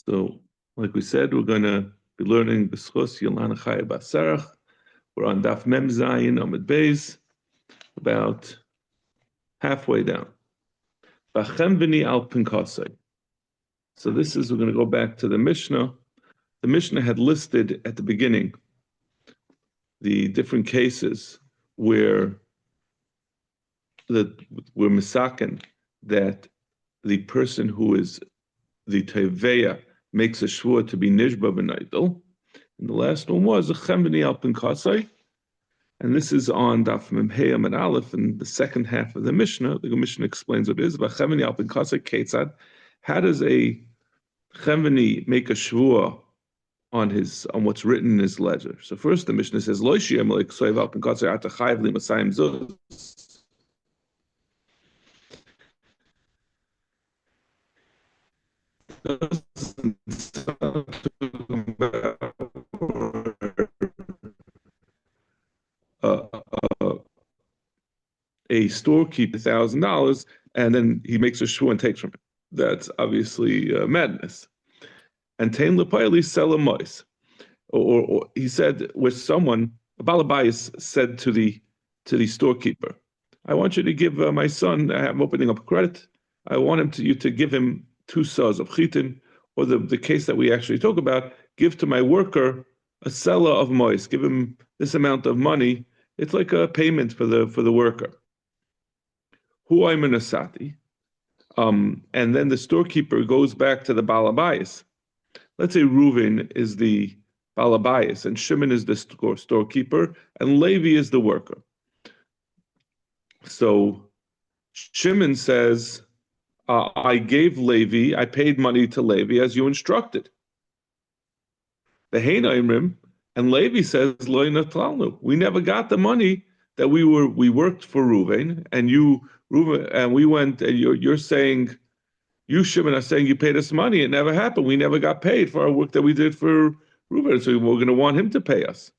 So, like we said, we're going to be learning the Schos Yolana Chaya Basarach. We're on Daf Mem Zayin Amud Beis, about halfway down. Bachem B'ni Al Pinkasei. So this is, we're going to go back to the Mishnah. The Mishnah had listed at the beginning the different cases where we're misaken that the person who is the Teveya makes a shvua to be nishba b'naidel. And the last one was a chem b'ni al pinkasai. And this is on Daf Mem Hey Amud Aleph in the second half of the Mishnah. The Mishnah explains what it is. B'chem b'ni al pinkasai ketzad. How does a chem b'ni make a shvua on what's written in his ledger? So first the Mishnah says, Lo shiyem lo k'soiv al pinkasai ata chayiv li masayim zuz. A storekeeper $1,000, and then he makes a shvua and takes from it. That's obviously madness. And Tain Lepayli sell a mois, or he said, with someone, a balabayas said to the storekeeper, I want you to give my son. I'm opening up credit. I want you to give him 2 sas of chitin, or the case that we actually talk about, give to my worker a seller of mois, give him this amount of money. It's like a payment for the worker. Hu I'm an asati. And then the storekeeper goes back to the balabayas. Let's say Reuven is the balabayas, and Shimon is the storekeeper, and Levi is the worker. So Shimon says, I gave Levi, I paid money to Levi as you instructed. The Heinaimrim, and Levi says, Lo natalnu. We never got the money that we worked for Reuven, and Reuven, and we went, and you're saying, you Shimon are saying you paid us money. It never happened. We never got paid for our work that we did for Reuven, so we're going to want him to pay us.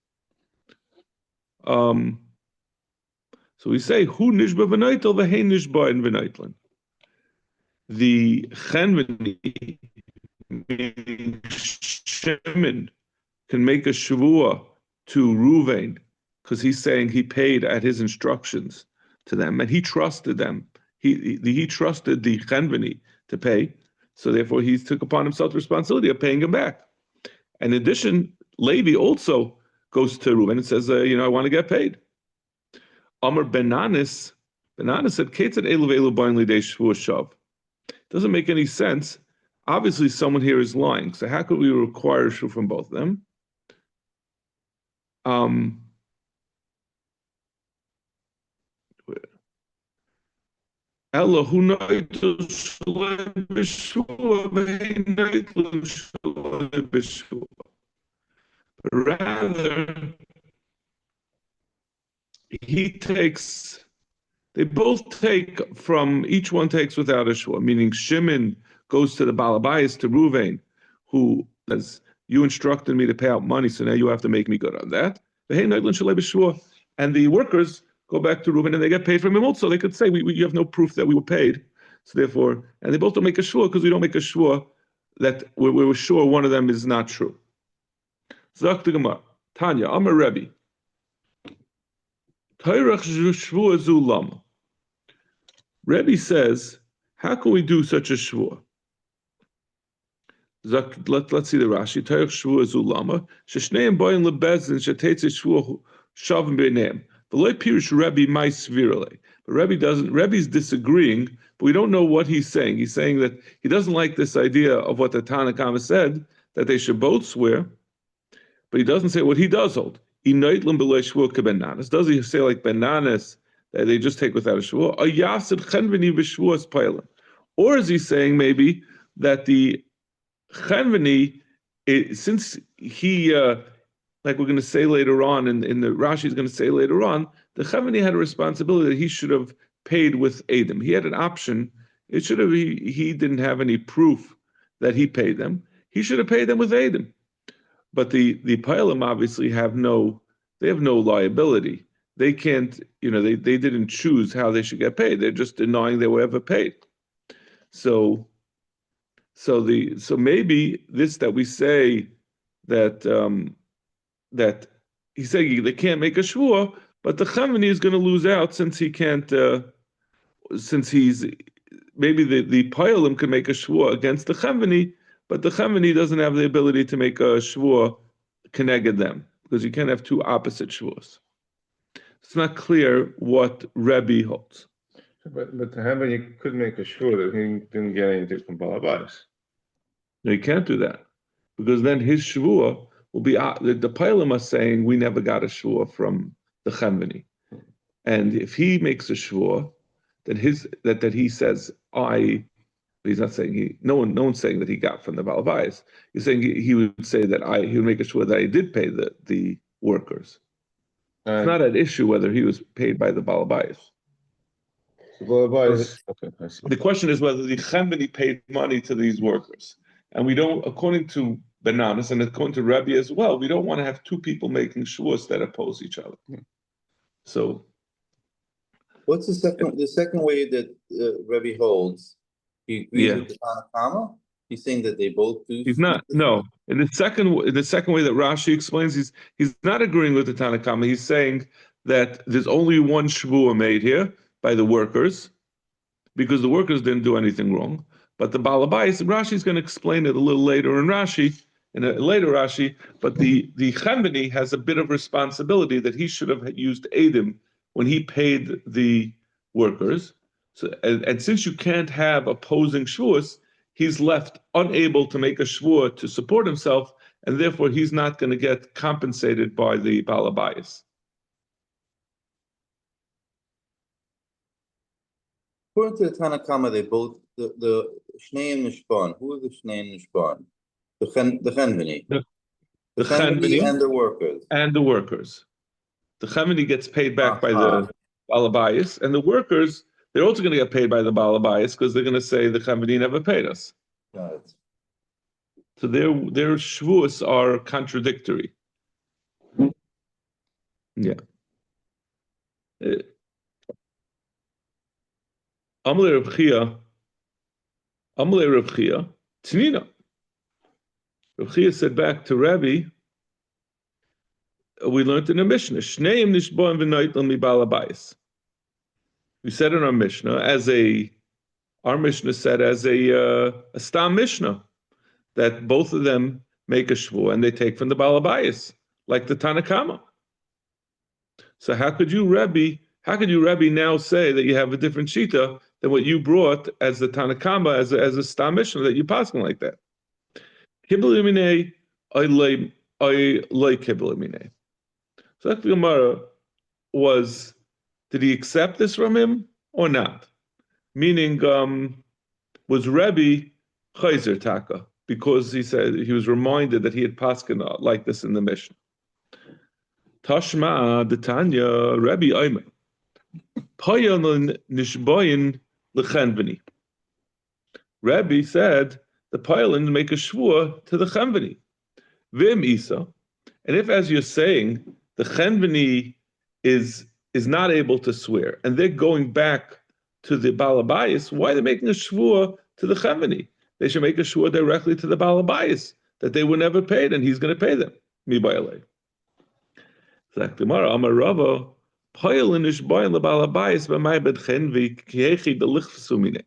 So we say, Hu nishba v'naitel v'hein nishba in v'naitlin. The chenveni, meaning Shimon, can make a shavua to Reuven because he's saying he paid at his instructions to them, and he trusted them. He trusted the chenveni to pay, so therefore he took upon himself the responsibility of paying him back. And in addition, Levi also goes to Reuven and says, I want to get paid. Amar Benanis said, Ketzad elu ve'elu ba'in lidei shvua shav. Doesn't make any sense. Obviously, someone here is lying. So how could we require a shvua from both of them? Rather, they both take from, each one takes without a shvua, meaning Shimon goes to the balabayas, to Reuven, who says, you instructed me to pay out money, so now you have to make me good on that. And the workers go back to Reuven and they get paid from him also. They could say, you have no proof that we were paid. So therefore, and they both don't make a shvua because we don't make a shvua that we were sure one of them is not true. Zak the Gemara, Tanya, Amar Rebbe. Rebbe says, how can we do such a shvua? Let's see the Rashi. Tayrach shvua zulama. Sheshneim boyin lebezin shetetze shvua shavim b'neim. V'loy pirush Rebbe mai svirale. But Rebbe's disagreeing, but we don't know what he's saying. He's saying that he doesn't like this idea of what the Tanna Kama said, that they should both swear, but he doesn't say what he does hold. Does he say like bananas that they just take without a shvua? Or is he saying maybe that the chenveni, since he, like we're going to say later on, in the Rashi is going to say later on, the chenveni had a responsibility that he should have paid with Edom. He had an option. It should have. He didn't have any proof that he paid them. He should have paid them with Edom. But the Pailim obviously have no liability. They can't, they didn't choose how they should get paid. They're just denying they were ever paid. So So maybe this that we say that that he's saying they can't make a shvua, but the Chemini is going to lose out since he can't, since he's maybe the Payalim can make a shvua against the Chemini, but the Chemini doesn't have the ability to make a shvua connected them because you can't have two opposite shvuas. It's not clear what Rebbe holds. But the Chemini could make a shvua that he didn't get anything from Balabas. No, you can't do that because then his shvua will be the Payalim are saying we never got a shvua from the Chemini, and if he makes a shvua, then that he says he's not saying no one's saying that he got from the Balabais. He's saying he would say that he would make a shvua that I did pay the workers. It's not an issue whether he was paid by the Balabais. So Balabas, okay, I see. The question is whether the Chemini paid money to these workers. And we don't, according to Bananas and according to Rebbe as well, we don't want to have two people making shuas that oppose each other. So, what's the second way that Rebbe holds? He agrees with the Tanakama. He's saying that they both do. He's not. No, in the second way that Rashi explains, he's not agreeing with the Tanakama. He's saying that there's only one shvua made here by the workers, because the workers didn't do anything wrong. But the Balabais, Rashi's going to explain it a little later in Rashi, but the Chemini has a bit of responsibility that he should have used Edim when he paid the workers. So, and since you can't have opposing shvuas, he's left unable to make a shvua to support himself, and therefore he's not going to get compensated by the Balabais. According to the Tanakama, they both the Shnei and Nishban. Who are the Shnei and Nishban? The Chemini. The Chemini and the workers. And the workers. The Chemini gets paid back by the Balabais, and the workers, they're also going to get paid by the Balabais because they're going to say the Chemini never paid us. Got it. So their shvuas are contradictory. Yeah. Amalei Rav Chia, Tanina. Rav Chia said back to Rabbi, we learned in the Mishnah, Shneim nishboim v'noitel mi balabais. We said in our Mishnah, our Mishnah said as a stam Mishnah, that both of them make a shvua and they take from the balabais, like the Tanakama. So how could you, Rabbi, now say that you have a different shita than what you brought as the Tanakama, as a stam Mishnah, that you passing like that? Kibbul yamine, I like kibbul yamine. So that Gemara was, did he accept this from him or not? Meaning, was Rebbe chayzer taka, because he said he was reminded that he had paskin like this in the Mishnah. Tashma the Tanya Rebbe Ayman Payan nishbayin lechenveni. Rebbe said the Payan make a shvua to the chenveni. Vim Isa, and if, as you're saying, the chenveni is not able to swear, and they're going back to the Balabais, why are they making a shvua to the chenveni? They should make a shvua directly to the Balabais that they were never paid, and he's going to pay them. Mi ba'alei. Zaktimara Amar Rava Payan nishbayin lebalabais b'may bed chenvi kiechi delichsumine.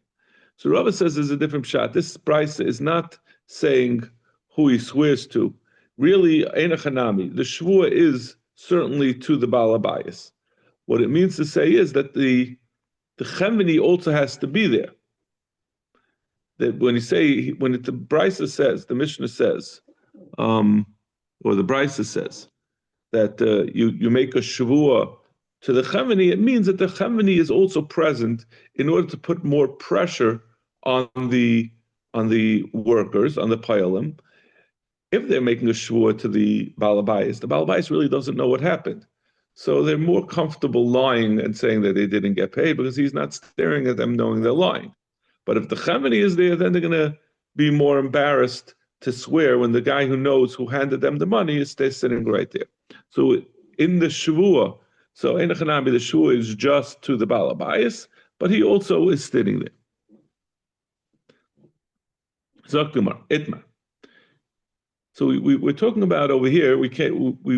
So Rava says there's a different shot. This price is not saying who he swears to. Really, Einachanami, the shvua is certainly to the Balabais. What it means to say is that the Chemini also has to be there. That when the Brisa says, the Mishnah says, or the Brisa says, that you make a shavua to the Chemini, it means that the Chemini is also present in order to put more pressure on the workers, on the Payalim. If they're making a shvua to the Balabais really doesn't know what happened. So they're more comfortable lying and saying that they didn't get paid because he's not staring at them knowing they're lying. But if the Chemini is there, then they're going to be more embarrassed to swear when the guy who knows who handed them the money is sitting right there. So in the Shavua, so in the Chanami, the Shavua is just to the Balabais, but he also is sitting there. Zaktumar, Itmar. So we're talking about over here, we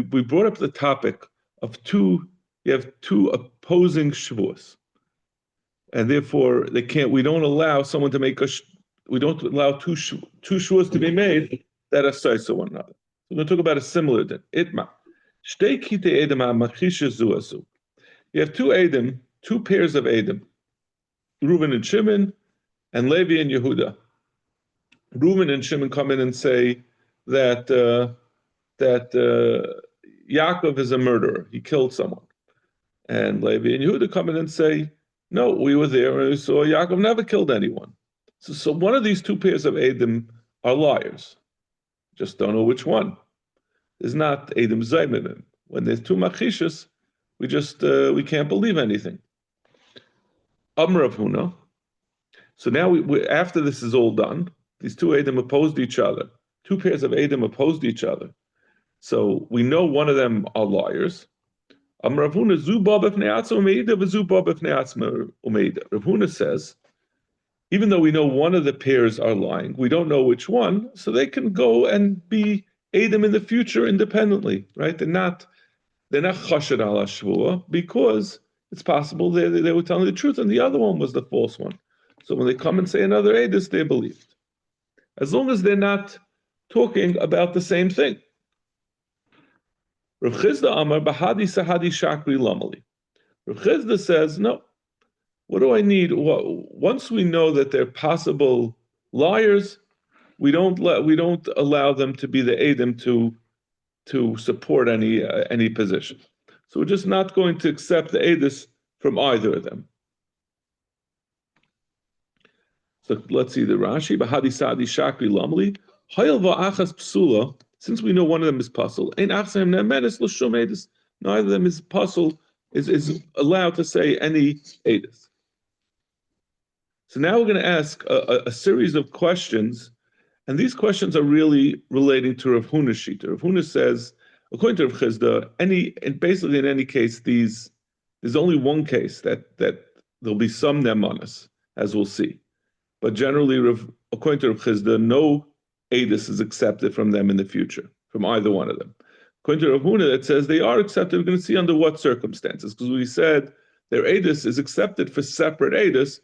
brought up the topic of you have two opposing Shavuos. And therefore we don't allow someone to make we don't allow two Shavuos to be made that are size to one another. We're going to talk about a similar thing. Itmar. You have two Edom, two pairs of Edom, Reuben and Shimon, and Levi and Yehuda. Reuben and Shimon come in and say that Yaakov is a murderer. He killed someone. And Levi and Yehuda come in and say, no, we were there and we saw Yaakov never killed anyone. So one of these two pairs of Edom are liars. Just don't know which one. There's not Edom Zayminim. When there's two Machishas, we can't believe anything. Amr of Huna. So now after this is all done, these two Edom opposed each other. Two pairs of Edom opposed each other. So we know one of them are liars. Amr of Huna, Zubab of Neatzma Umeida, Zubab of Neatzma Umeida. Rav Huna says, even though we know one of the pairs are lying, we don't know which one, so they can go and be Edom in the future independently, right? They're not chashad ala shvua because it's possible they were telling the truth and the other one was the false one. So when they come and say another edus, they're believed. As long as they're not talking about the same thing. Rav Chizda Amar Bahadi Sahadi Shakri Lamali. Rav Chizda says, no, what do I need? Once we know that they're possible liars, we don't allow them to be the Edom to support any position. So we're just not going to accept the edus from either of them. So let's see the Rashi. Bahadi Sadi Shakri Lamli. Hayel va'achas psula. Since we know one of them is puzzle, ein achsem ne'menes l'shum edus. Neither of them is puzzle is allowed to say any edus. So now we're going to ask a series of questions. And these questions are really relating to Rav Huna's shita. Rav Huna says, according to Rav Chizda, basically in any case, there's only one case that there'll be some nemanis, as we'll see. But generally, according to Rav Chizda, no edus is accepted from them in the future, from either one of them. According to Rav Huna, it says they are accepted. We're going to see under what circumstances, because we said their edus is accepted for separate edus.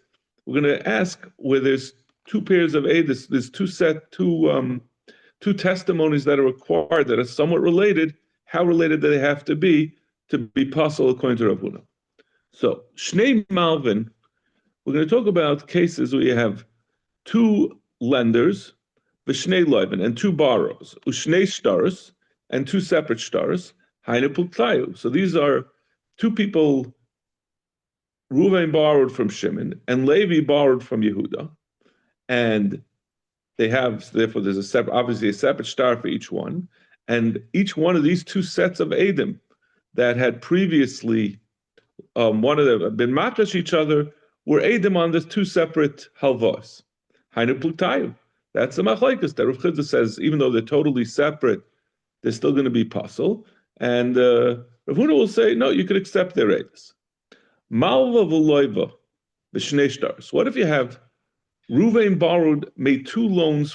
We're going to ask where there's two pairs of edus, there's two testimonies that are required that are somewhat related. How related do they have to be possible according to Rav Huna? So Shnei Malvin, we're going to talk about cases where you have two lenders, v'shnei loivin, and two borrowers, u'shnei shtaros, and two separate shtaros, hainu pultayu. So these are two people. Reuven borrowed from Shimon, and Levi borrowed from Yehuda. And therefore there's obviously a separate star for each one. And each one of these two sets of Edom that had previously, one of them had been matrash each other, were Edom on the two separate halvos. Hainu plutayu. That's the machlekes that Rav Chizda says, even though they're totally separate, they're still going to be puzzle. And Rav Huna will say, no, you could accept their edus. Malva v'loiva b'shnei stars. What if you have Reuven made two loans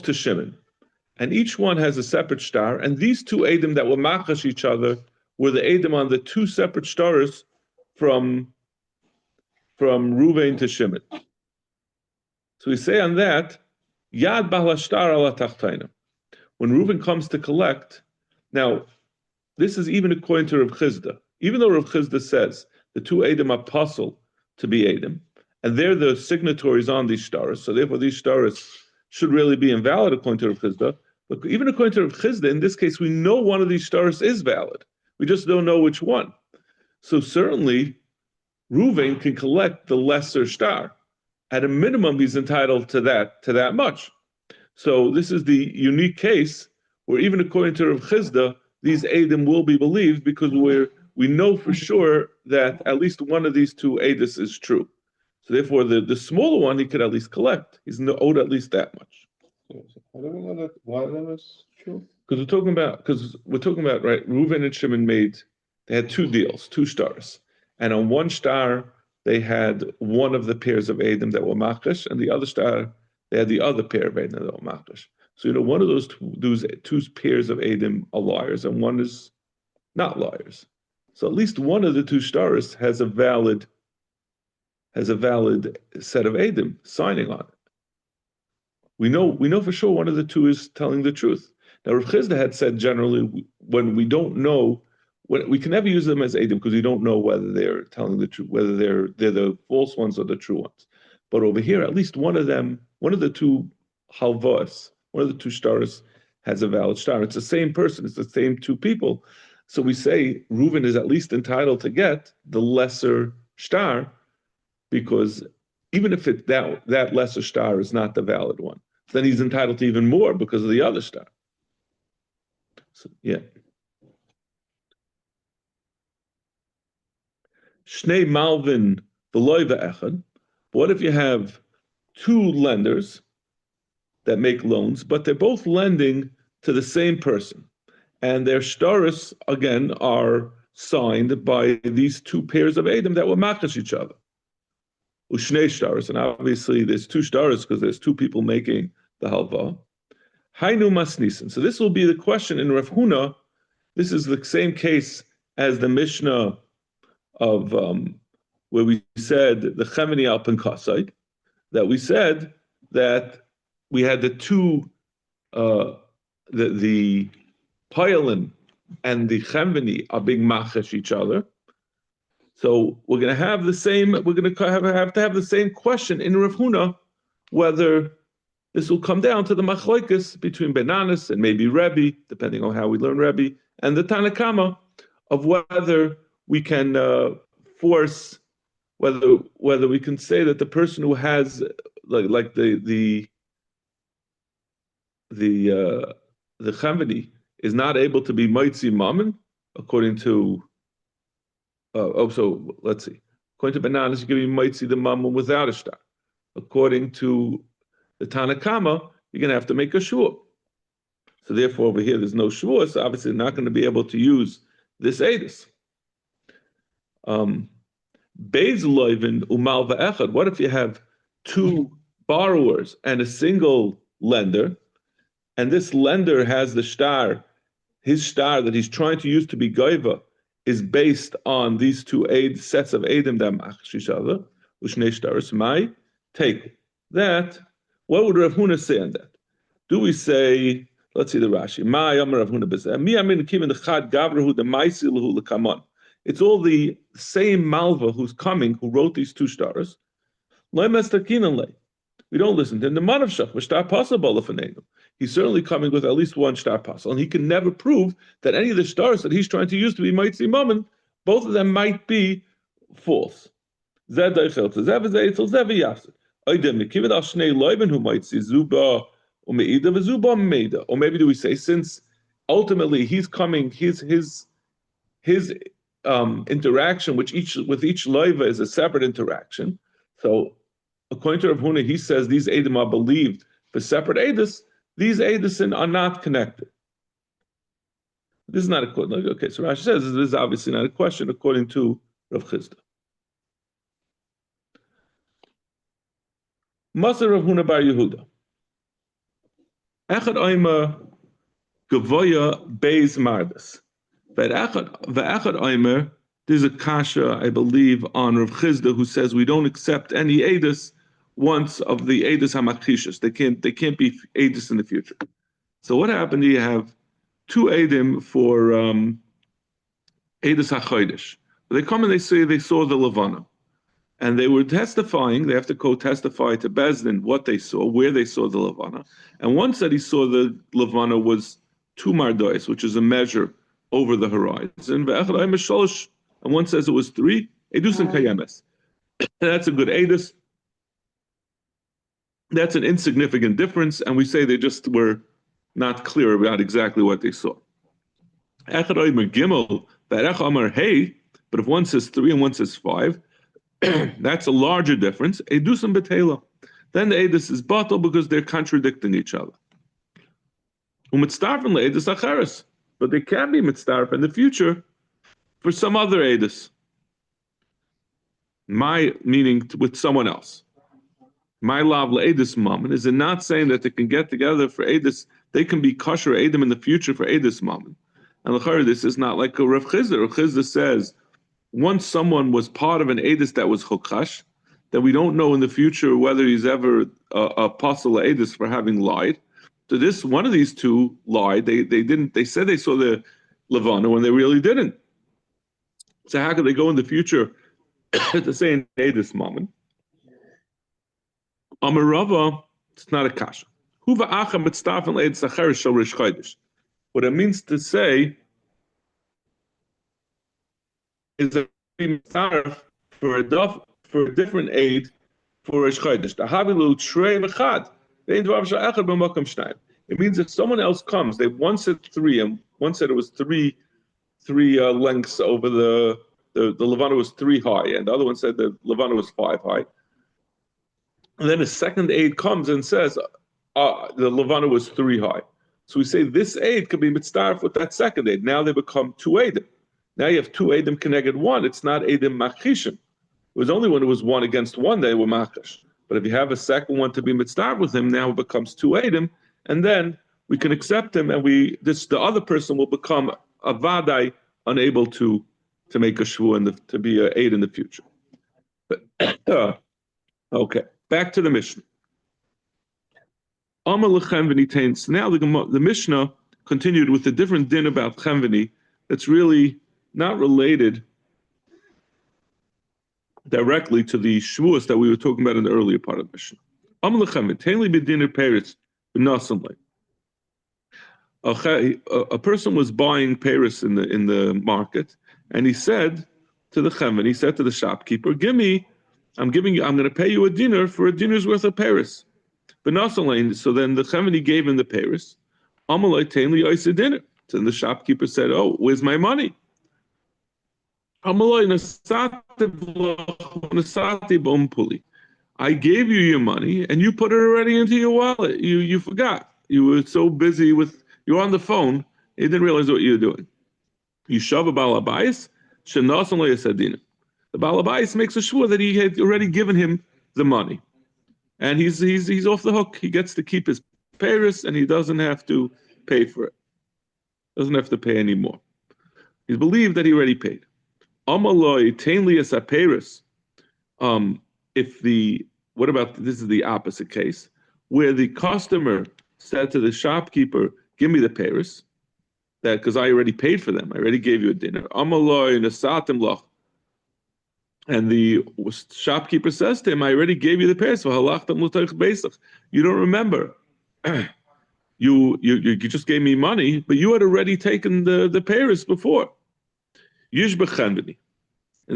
to Shimon, and each one has a separate star, and these two Edom that were machash each other were the Edom on the two separate stars from Reuven to Shimon. So we say on that, Yad Bahla Shtar ala Tachtaina. When Reuven comes to collect, now this is even according to Rav Chizda. Even though Rav Chizda says the two Edom are puzzle to be Edom, and they're the signatories on these stars, so therefore these stars should really be invalid according to Rav Chizda. But even according to Rav Chizda, in this case, we know one of these stars is valid. We just don't know which one. So certainly, Reuven can collect the lesser star. At a minimum, he's entitled to that much. So this is the unique case where even according to Rav Chizda, these Edom will be believed because we know for sure that at least one of these two edus is true. So therefore, the smaller one he could at least collect. He's owed at least that much. So how do we know that one of them is true? Because we're talking about right. Reuven and Shimon they had two deals, two stars, and on one star they had one of the pairs of Adam that were makish, and the other star, they had the other pair of Adam that were makish. So, one of those two pairs of Adam are liars, and one is not liars. So at least one of the two stars has a valid set of Adam signing on it. We know for sure one of the two is telling the truth. Now, Rav Chizda had said generally, when we don't know, we can never use them as Adam because we don't know whether they're telling the truth, whether they're the false ones or the true ones. But over here, at least one of them, one of the two halvos, one of the two stars has a valid star. It's the same person. It's the same two people. So we say Reuven is at least entitled to get the lesser star, because even if that lesser star is not the valid one, then he's entitled to even more because of the other star. So, yeah. Shnei Malvin v'loy ve'echad. What if you have two lenders that make loans, but they're both lending to the same person, and their shtaris again are signed by these two pairs of Adam that were makish each other. Ushnei shtaris, and obviously there's two shtaris because there's two people making the halva. Hainu masnisin. So this will be the question in Rav Huna. This is the same case as the Mishnah of where we said the Chemini al Pinkasai, that we said that we had the two the Payalin and the Chemini are being machesh each other. So we're going to have the same. We're going to have the same question in Rav Huna, whether this will come down to the machlokes between Benanis and maybe Rebbe, depending on how we learn Rebbe, and the Tanakama, of whether we can force, whether we can say that the person who has like the Chamini is not able to be Maitzi Mammon, according to so let's see. According to Bananas, you can be Maitzi the Mammon without a star. According to the Tanakama, you're going to have to make a shua. So therefore, over here, there's no shua, so obviously they're not going to be able to use this edus. Beis loivin umal va'echad. What if you have two borrowers and a single lender, and this lender has the star, his star that he's trying to use to be gaiva is based on these two sets of edim that machish each other, ushnei shtaros mai, take that. What would Rav Huna say on that? Do we say, let's see the Rashi, mai amar Rav Huna b'zeh, mi amin kivin the chad gavrahu the maisi lahu l'kamon. It's all the same Malva who's coming, who wrote these two stars. We don't listen to him. The man of Shach, star possible. He's certainly coming with at least one star possible, and he can never prove that any of the stars that he's trying to use to be Maitzi Mammon, both of them might be false. Or maybe do we say, since ultimately he's coming, his interaction with each loiva is a separate interaction. So according to Rav Huna, he says these edim are believed for separate edus. These edisin are not connected. This is not a question. Okay, so Rashi says this is obviously not a question according to Rav Chizda. Masar Rav Huna bar Yehuda. Echad oimer gavoya beis mardas. Ve'echad oimer, there's a kasha, I believe, on Rav Chizda who says we don't accept any edus once of the edus hamakishus. They can't be edus in the future. So what happened? You have two edim for edus hachodesh. They come and they say they saw the levana, and they were testifying. They have to go testify to Bezdin what they saw, where they saw the levana. And one said he saw the levana was 2 mardois, which is a measure over the horizon. And one says it was 3. Edusin kayemes. That's a good edus. That's an insignificant difference, and we say they just were not clear about exactly what they saw. But if one says 3 and one says 5, that's a larger difference. Edusim betela. Then the edus is batal because they're contradicting each other. But they can be mitzdarf in the future for some other edus. My meaning with someone else. My lav le'edis mammon is it not saying that they can get together for edis? They can be kosher edim in the future for edis mammon. And l'chayr, this is not like a Rav Chizda. Rav Chizda says once someone was part of an edis that was chukash, that we don't know in the future whether he's ever a apostle edis for having lied. So this one of these two lied. They didn't. They said they saw the levana when they really didn't. So how could they go in the future to say an edis mammon? Amarava, it's not a kasha. What it means to say is that we for a different aid for a shchaydish. It means if someone else comes, they one said 3, and one said it was three lengths over the levana was 3 high, and the other one said the levana was 5 high. And then a second aid comes and says the levana was 3 high. So we say this aid could be mitzdarf with that second aid. Now they become 2 aidim. Now you have 2 aidim connected 1. It's not aidim machishim. It was only when it was 1 against 1 they were machish. But if you have a second one to be mitzdarf with him, now it becomes 2 aidim, and then we can accept him, and the other person will become a vadai, unable to make a shvu and to be an aid in the future. Okay. Back to the Mishnah. So now the Mishnah continued with a different din about chemveni that's really not related directly to the Shavuos that we were talking about in the earlier part of the Mishnah. A person was buying Paris in the market, and he said to the chemveni, he said to the shopkeeper, I'm going to pay you a dinar for a dinar's worth of Paris. So then the chemveni gave him the Paris. So then the shopkeeper said, oh, where's my money? I gave you your money and you put it already into your wallet. You forgot. You were so busy you were on the phone, you didn't realize what you were doing. You shove a balabayis, the balabais makes a shvur that he had already given him the money, and he's off the hook. He gets to keep his Paris, and he doesn't have to pay for it. Doesn't have to pay anymore. He's believed that he already paid. Amaloi tainlias Paris. What about this is the opposite case where the customer said to the shopkeeper, "Give me the Paris, that because I already paid for them. I already gave you a dinner." Amaloi nasatim loch. And the shopkeeper says to him, I already gave you the Paris. You don't remember. You just gave me money, but you had already taken the Paris before. In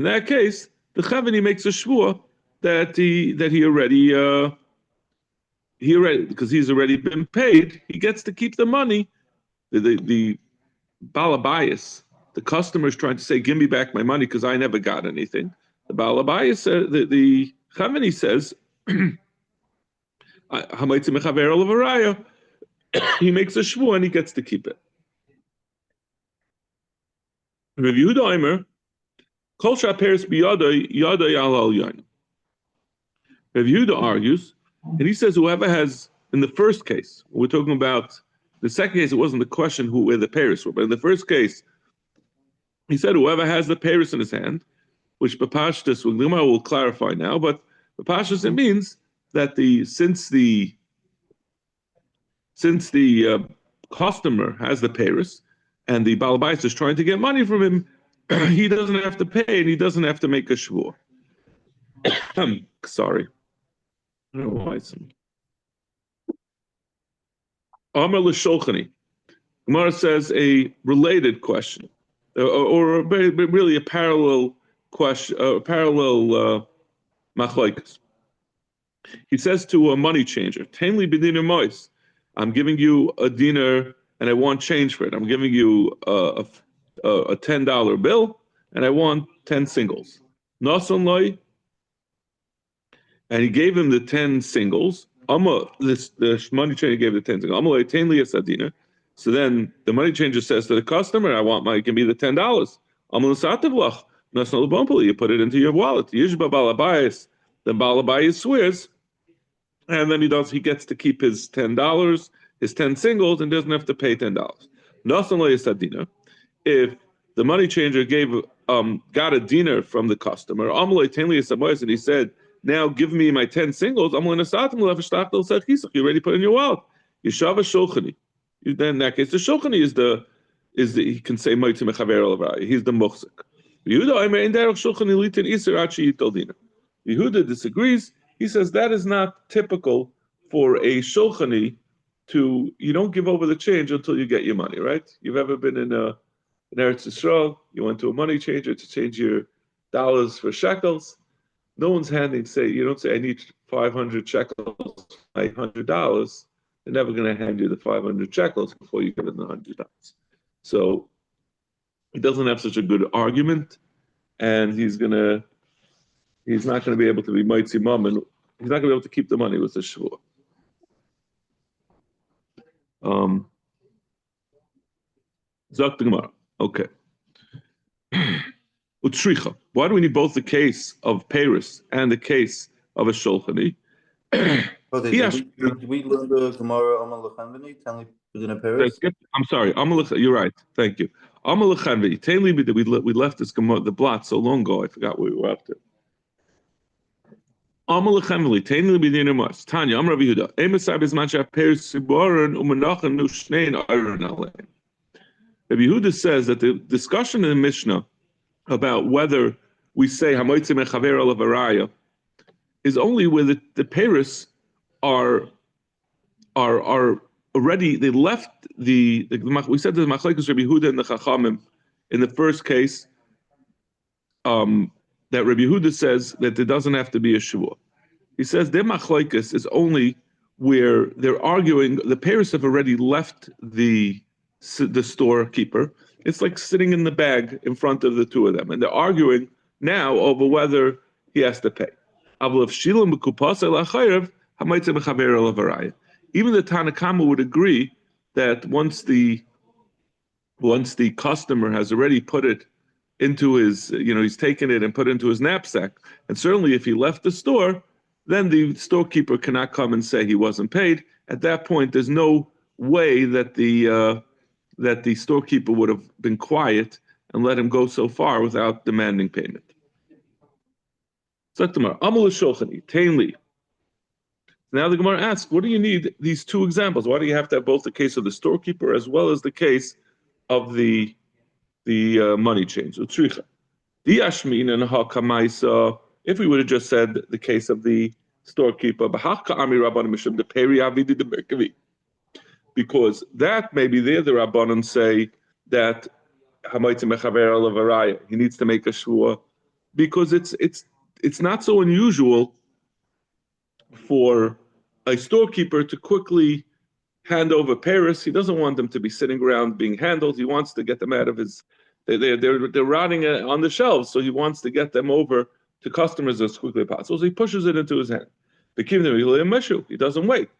that case, the chavani makes a shvur that he already because he's already been paid, he gets to keep the money. The balabayas, the customer is trying to say, give me back my money because I never got anything. The Balabayas, the Chavani says, he makes a shvu and he gets to keep it. Rav Yehuda Omer, Kol shaperes biyadai yadai al yain. Rav Yehuda argues, and he says whoever has, in the first case, we're talking about, the second case, it wasn't the question where the Paris were, but in the first case, he said whoever has the Paris in his hand, which Bapashtas will clarify now, but Bapashtas it means that since the customer has the Paris and the Balabais is trying to get money from him, he doesn't have to pay and he doesn't have to make a shvur. Sorry. I don't know why it's Amar l'Shulchani. Gemara says a related question, or really a parallel question, parallel machlokes. He says to a money changer, "Tainli b'dinar mois." I'm giving you a dinar and I want change for it. I'm giving you a $10 bill and I want 10 singles. Nasan loy, and he gave him the 10 singles. The money changer gave the 10 singles. Amalei tainli as a dinar. So then the money changer says to the customer, "I want give me the $10." You put it into your wallet. Yishba balabayis, then balabayis swears, and then he gets to keep his $10, his 10 singles, and doesn't have to pay $10. If the money changer got a dinar from the customer, and he said, now give me my 10 singles, you already put in your wallet. Yeshava shulchani. Then in that case, the shulchani is the he can say he's the muhsik. Yehuda disagrees. He says that is not typical for a shulchani you don't give over the change until you get your money, right? You've ever been in Eretz Yisrael, you went to a money changer to change your dollars for shekels. No one's you don't say, I need 500 shekels, $800. They're never going to hand you the 500 shekels before you give them the $100. So he doesn't have such a good argument, and he's not going to be able to be mitzi mum, and he's not going to be able to keep the money with the shvua. Zok the Gemara. Okay. Utsricha. Why do we need both the case of Paris and the case of a shulchani? Did we learn the Gemara Amal Lechanveni? Paris? I'm sorry. You're right. Thank you. Amal Lechanveni. We left this Gemara, the blot so long ago. I forgot where we were up to. Amal Lechanveni. Tainli b'dinei mas. Tanya. Amar Rabbi Yehuda. Emasai b'zman Paris siboren u'menachem nu shnein iron aleim. Rabbi Yehuda says that the discussion in the Mishnah about whether we say hamoitzi mechaver olav araya is only where the Paris are already, they left we said the machlekes Rabbi Yehuda and the Chachamim in the first case, that Rabbi Yehuda says that there doesn't have to be a shvua. He says their machlekes is only where they're arguing, the Paris have already left the storekeeper. It's like sitting in the bag in front of the two of them, and they're arguing now over whether he has to pay. Even the Tanakama would agree that once the customer has already put it into his, he's taken it and put it into his knapsack, and certainly if he left the store, then the storekeeper cannot come and say he wasn't paid. At that point, there's no way that the storekeeper would have been quiet and let him go so far without demanding payment. Now the Gemara asks, what do you need these two examples? Why do you have to have both the case of the storekeeper as well as the case of the money change? If we would have just said the case of the storekeeper, because that maybe there the Rabbanan say that he needs to make a shvua, because it's not so unusual for a storekeeper to quickly hand over Paris. He doesn't want them to be sitting around being handled. He wants to get them out of his. They're rotting on the shelves, so he wants to get them over to customers as quickly as possible. So he pushes it into his hand. He doesn't wait.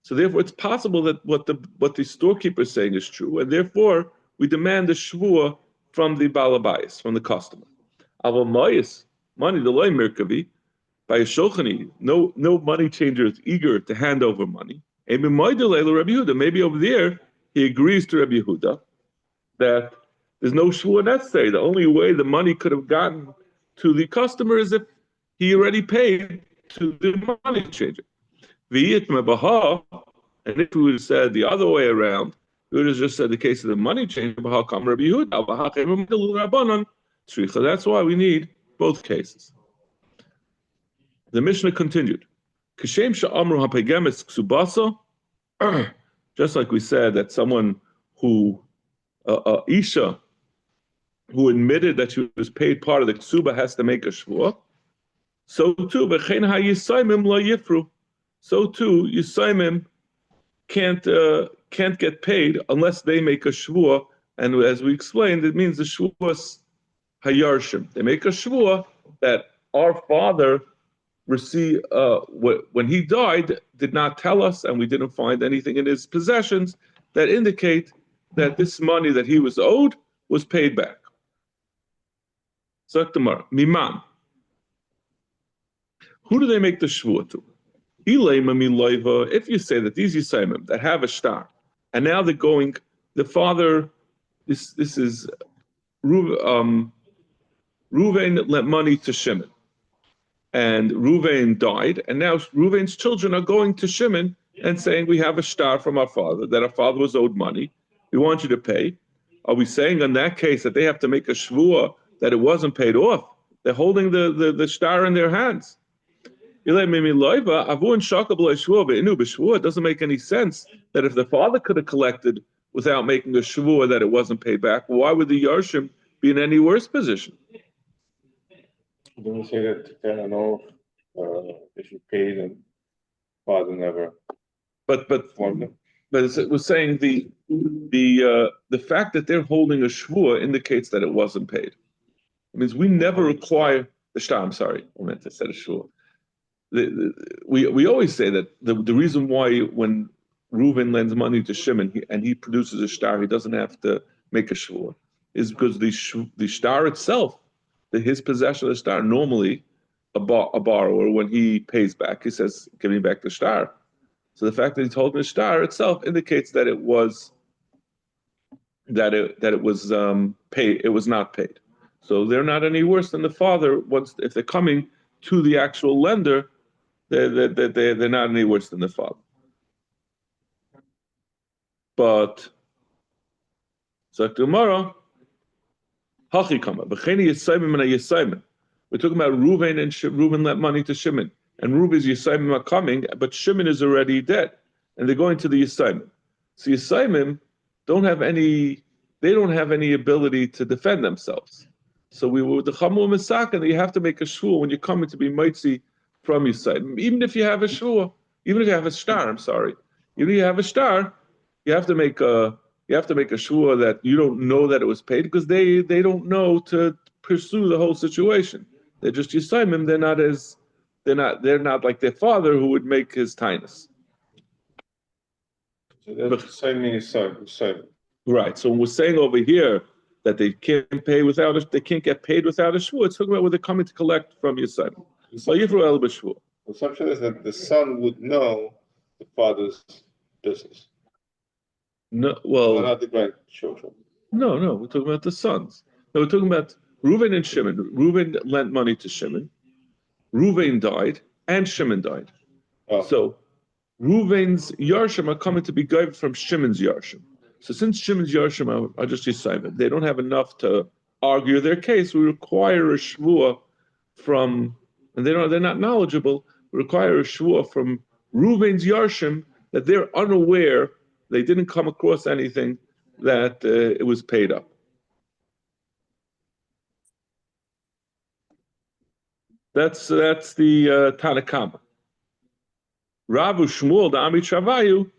So therefore, it's possible that what the storekeeper is saying is true, and therefore we demand the shvua from the balabayis, from the customer. Aval mayis, money the loy merkavi, by a shulchani, no money changer is eager to hand over money. Maybe over there he agrees to Rabbi Yehuda that there's no shvua necessary. The only way the money could have gotten to the customer is if he already paid to the money changer. And if we would have said the other way around, we would have just said the case of the money changer. That's why we need both cases. The Mishnah continued. Just like we said that someone who, Isha, who admitted that she was paid part of the ksuba has to make a shvua, so too, Yisaimim can't get paid unless they make a shvua, and as we explained, it means the shvuas hayarshim. They make a shvua that our father received when he died, did not tell us, and we didn't find anything in his possessions that indicate that this money that he was owed was paid back. Sagt the Gemara, Miman. Who do they make the shvuah to? If you say that these Yisayimim that have a star, and now they're going, the father, this is Reuven lent money to Shimon, and Reuven died, and now Reuven's children are going to Shimon and saying, we have a star from our father, that our father was owed money, we want you to pay. Are we saying in that case that they have to make a shvuah that it wasn't paid off? They're holding the star in their hands. It doesn't make any sense that if the father could have collected without making a shvuah that it wasn't paid back, why would the Yarshim be in any worse position? Don't say that they don't know if you paid and father never But informed them. it was saying the fact that they're holding a shvuah indicates that it wasn't paid. It means we never require the shtar. I'm sorry, I meant to say a shvuah. We always say that the reason why when Reuven lends money to Shimon and he produces a shtar, he doesn't have to make a shvuah, is because the shtar itself, his possession of the shtar, normally a borrower, when he pays back, he says, give me back the shtar. So the fact that he's holding the shtar itself indicates that it was paid. It was not paid. So they're not any worse than the father. If they're coming to the actual lender, they're not any worse than the father. But so tomorrow, hachikama b'cheni yisaymim and yisaymim. We're talking about Reuven, and Reuven lent money to Shimon, and Reuven's yisaymim are coming, but Shimon is already dead, and they're going to the yisaymim. So yisaymim don't have any ability to defend themselves. So we were the chamur misak, and you have to make a shvuah when you're coming to be mitzi from yisaymim. Even if you have a shvuah, even if you have a shtar, even if you have a shtar, you have to make a shvuah that you don't know that it was paid, because they don't know to pursue the whole situation. They're just yisaymim. They're not like their father who would make his tainus. So that's the same means same. Right. So when we're saying over here that they can't get paid without a shvuah, it's talking about where they're coming to collect from yisaymim. So yifru el b'shvuah. The assumption is that the son would know the father's business. No, well, not the grandchildren. No, we're talking about the sons. No, we're talking about Reuven and Shimon. Reuven lent money to Shimon. Reuven died, and Shimon died. Oh. So Reuven's Yarshim are coming to be guided from Shimon's Yarshim. So since Shimon's Yarshim are just Yisayim, they don't have enough to argue their case. We require a shvuah from, and they're not knowledgeable. We require a shvuah from Reuven's Yarshim that they're unaware. They didn't come across anything that it was paid up. That's the Tanakama. Ravu Shmuel the Amit Shavayu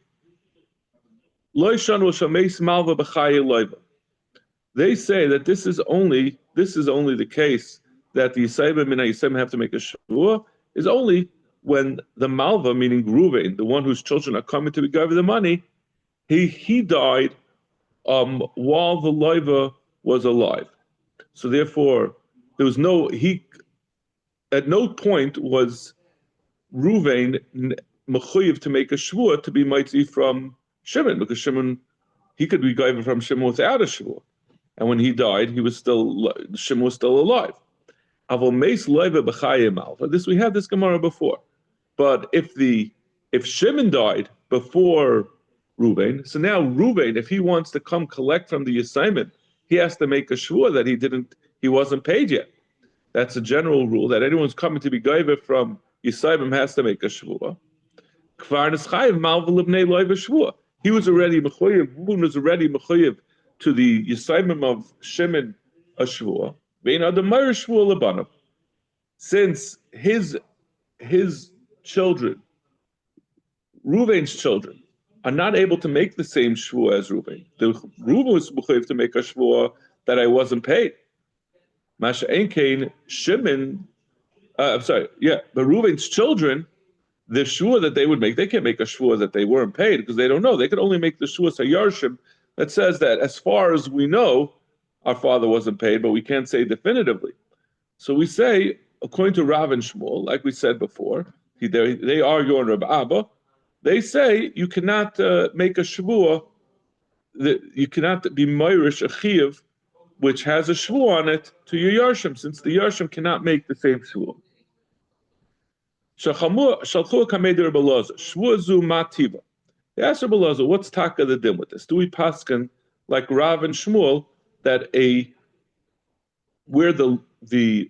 Loishan Washameis Malva B'Chaya Loiva. They say that this is only the case that the Yisayim and Yisayim have to make a shvuah is only when the Malva, meaning Reuven, the one whose children are coming to be given the money, he died while the loiva was alive. So therefore, there was at no point was Reuven mechuyev to make a shvuah to be mitzi from Shimon, because Shimon, he could be given from Shimon without a shvuah. And when he died, Shimon was still alive. Avol meis loiva b'chayim alva. We had this Gemara before. But if Shimon died before Reuven, so now Reuven, if he wants to come collect from the Yisayim, he has to make a shvuah that he wasn't paid yet. That's a general rule, that anyone's coming to be gaiva from Yisayim has to make a shvuah. He was already mechuyev. Reuven was already mechuyev to the Yisayim of Shimon a shvuah. Since his children, Reuven's children, are not able to make the same shvuah as Reuven. Reuven was mechuyev to make a shvuah that I wasn't paid. Masha Enkain Shimon, but Reuven's children, the shvuah that they would make, they can't make a shvuah that they weren't paid because they don't know. They could only make the shvuah sayarshim that says that as far as we know, our father wasn't paid, but we can't say definitively. So we say, according to Rav and Shmuel, like we said before, they argue on Reb Abba. They say you cannot make a Shavuos, that you cannot be Moirish a Chiyuv, which has a Shavuos on it, to your Yarshim, since the Yarshim cannot make the same Shavuos. Shalchu Kamei Reb Elazar, Shavuos zu Mativa. They asked Reb Elazar, what's Taka the din with this? Do we paskin like Rav and Shmuel that where the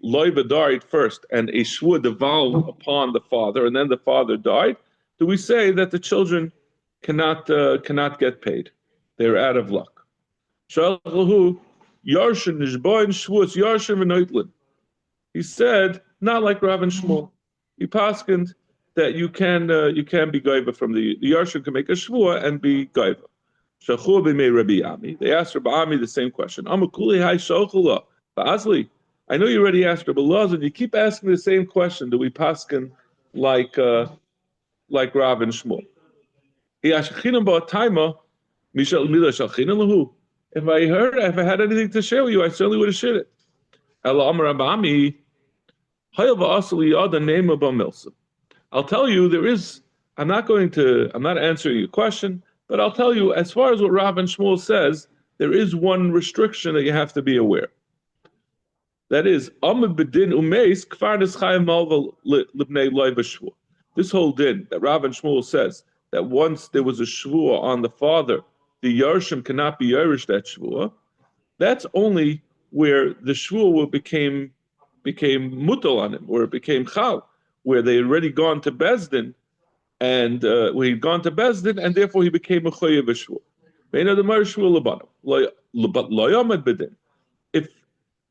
loiva died first and a shvua devolved upon the father and then the father died? Do we say that the children cannot get paid? They're out of luck. He said, not like Rav and Shmuel. He paskined that you can be gaiva from the Yarshin can make a shvua and be gaiva. They asked Rabbi Ami the same question. Asli, I know you already asked Rabbi Elazar, and you keep asking the same question. Do we paskin like Rav and Shmuel? If I had anything to share with you, I certainly would have shared it. I'll tell you, I'm not answering your question, but I'll tell you, as far as what Rav and Shmuel says, there is one restriction that you have to be aware. That is, this whole din that Rav and Shmuel says that once there was a shvua on the father, the Yarshim cannot be Irish that shvua. That's only where the shvua became mutal on him, where it became chal, where they had already gone to Bezdin, and and therefore he became a choyev shvua. If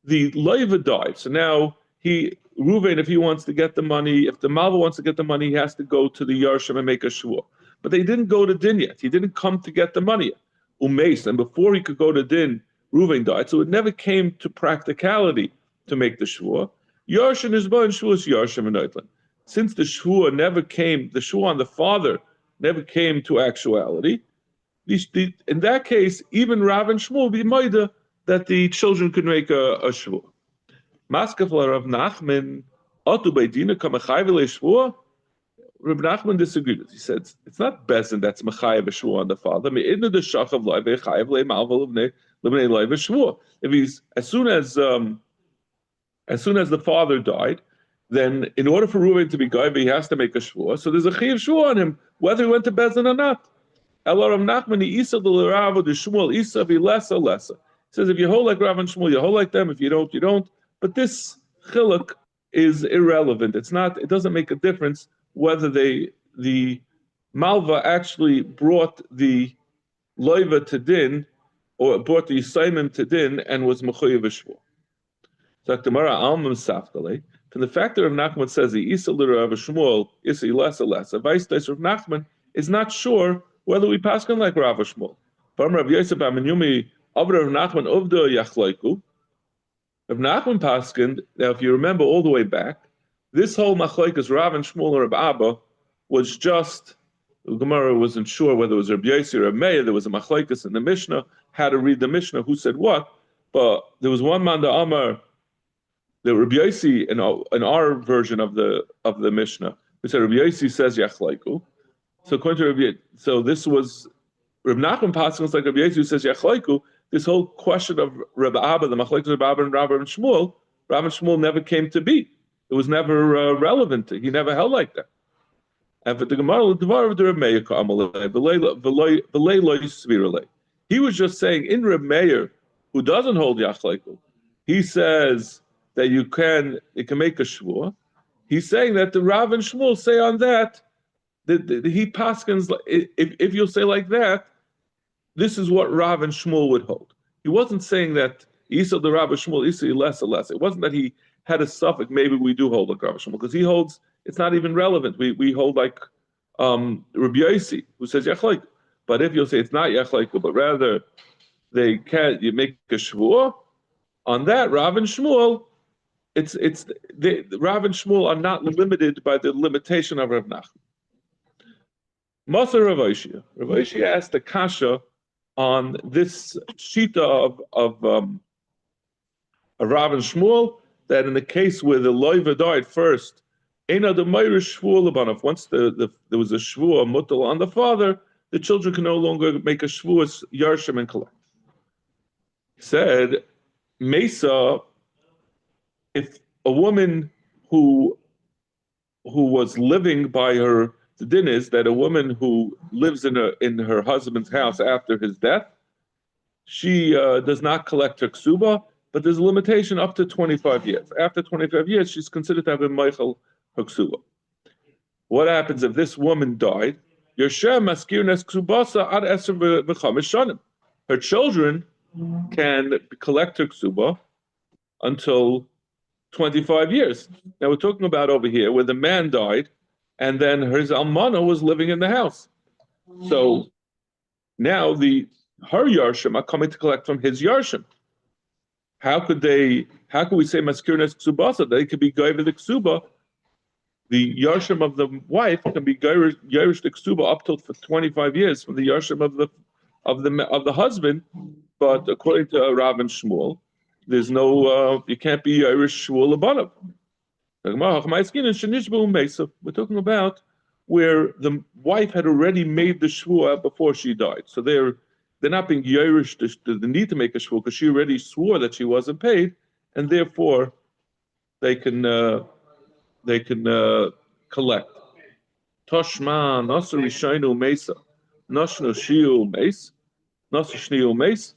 the loiva died, so now Reuven, if he wants to get the money, if the Malva wants to get the money, he has to go to the Yarshim and make a shvua. But they didn't go to din yet. He didn't come to get the money yet. Umeis, and before he could go to din, Reuven died. So it never came to practicality to make the shvua. Yarshim is born shvua is Yarshim and Neutlan. Since the shvua the shvua on the father never came to actuality, in that case, even Rav and Shmuel be maida that the children could make a shvua. Maskefla Rav Nachman, Otu Beidina Kamachayvele shvua. Rav Nachman disagreed with. He said it's not Bezin that's mechayev a shvua on the father. Me'idna the shachav loy vechayev le'malvel lebnei loy v'shvua. If he's as soon as the father died, then in order for Reuven to be gaiva, he has to make a shvua. So there's a chayiv shvua on him, whether he went to Bezin or not. Ela Rav Nachman isa the Rava the Shmuel isa v'lesa lesa. He says if you hold like Rav and Shmuel, you hold like them. If you don't, you don't. But this chiluk is irrelevant. It doesn't make a difference whether the Malva actually brought the loiva to din or brought the Yisayim to din and was mechuyev shvua. So Gemara Almam Safkale, from the fact that Rav Nachman says the Isa Rav Shmuel Isa lesa lesa, Vice Rav Nachman is not sure whether we pass on like Rav Shmuel. From Rav Yosef Amenyumi of Rav Nachman Uvda Yachlaiku. Rav Nachman paskin. Now, if you remember all the way back, this whole machlokes Rav and Shmuel or Rav Abba was just the Gemara wasn't sure whether it was Rav Yossi or Rav Meir. There was a machlokes in the Mishnah, how to read the Mishnah, who said what. But there was one man, the Amar, the Rav Yossi in our version of the Mishnah, who said Rav Yossi says Yachlaiku. So according to Rav Yossi, so this was Rav Nachman paskin like Rav Yossi who says Yachlaiku. This whole question of Rav Abba, the machlokes of Rav Abba and Rav and Shmuel never came to be. It was never relevant. He never held like that. And for the Gemara, he was just saying in Reb Meir, who doesn't hold Yachlaiku, he says that it can make a shvua. He's saying that the Rav and Shmuel say on that he paskins. If you'll say like that, this is what Rav and Shmuel would hold. He wasn't saying that Isa the Rav and Shmuel Isa less. It wasn't that he had a suffix. Maybe we do hold like Rav and Shmuel because he holds. It's not even relevant. We hold like Rabbi Yossi who says Yachlaik. But if you'll say it's not Yachlaik, but rather you make a shvua on that Rav and Shmuel. The Rav and Shmuel are not limited by the limitation of Rav Nachman. Masa Rav Oshia. Rav Oshia asked the kasha on this shita of Rav and Shmuel that in the case where the loiva died first, once there was a shvua mutal on the father, the children can no longer make a shvuas yarshim and collect. He said, Mesa, if a woman who was living by her, the din is that a woman who lives in her husband's house after his death, she does not collect her ksuba, but there's a limitation up to 25 years. After 25 years, she's considered to have been Michael her ksuba. What happens if this woman died? Her children can collect her ksuba until 25 years. Now we're talking about over here where the man died and then his almana was living in the house. So now her yarshim are coming to collect from his yarshim. How could we say maskirnes ksubasa? They could be gaiva the ksuba. The yarshim of the wife can be yarish the ksuba up till for 25 years from the yarshim of the husband. But according to Rav and Shmuel, there's no you can't be Irish Shmuel abanav. We're talking about where the wife had already made the shvua before she died, so they're not being Irish the need to make a shvua because she already swore that she wasn't paid, and therefore they can collect. Toshma nasr rishaynu mesa nashnu shiu mes nasr shniu mes.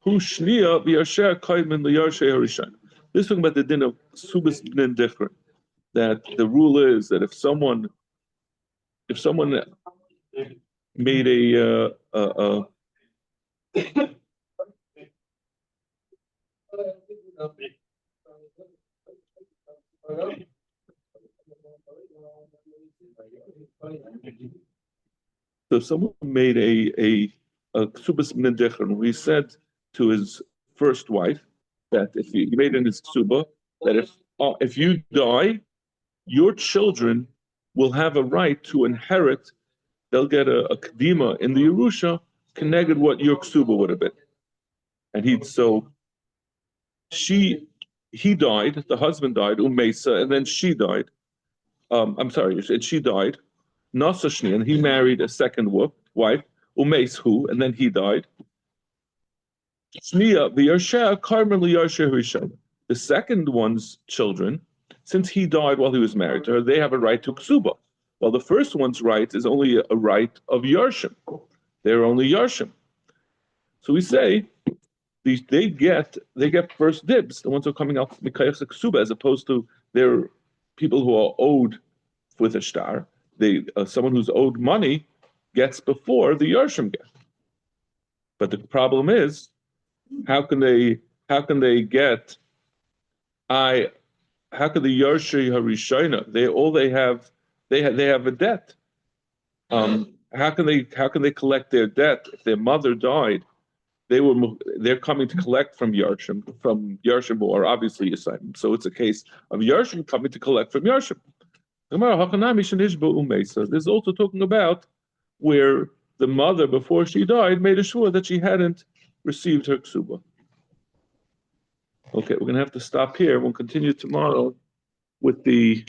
This is talking about the din of subas b'nin dichrin, that the rule is that if someone made a so if someone made a subas b'nin dichrin, we said to his first wife that if he made in his ksuba that if you die, your children will have a right to inherit. They'll get a kedima in the Yerusha connected what your ksuba would have been. And he died. The husband died, umesa, and then she died. And she died. Nasashni, and he married a second wife, umes who, and then he died. The second one's children, since he died while he was married to her, they have a right to ksuba. While the first one's right is only a right of yarshim. They're only yarshim. So we say they get first dibs, the ones who are coming out mikayach ksuba, as opposed to their people who are owed with a shtar. Someone who's owed money gets before the yarshim get. But the problem is, how can they get? How could the Yarshi Harishona? They have a debt. How can they collect their debt if their mother died? They're coming to collect from Yarshim or obviously Yisayim. So it's a case of Yarshim coming to collect from Yarshim. There's also talking about where the mother before she died made a sure that she hadn't received her ksuba. Okay, we're gonna have to stop here. We'll continue tomorrow with the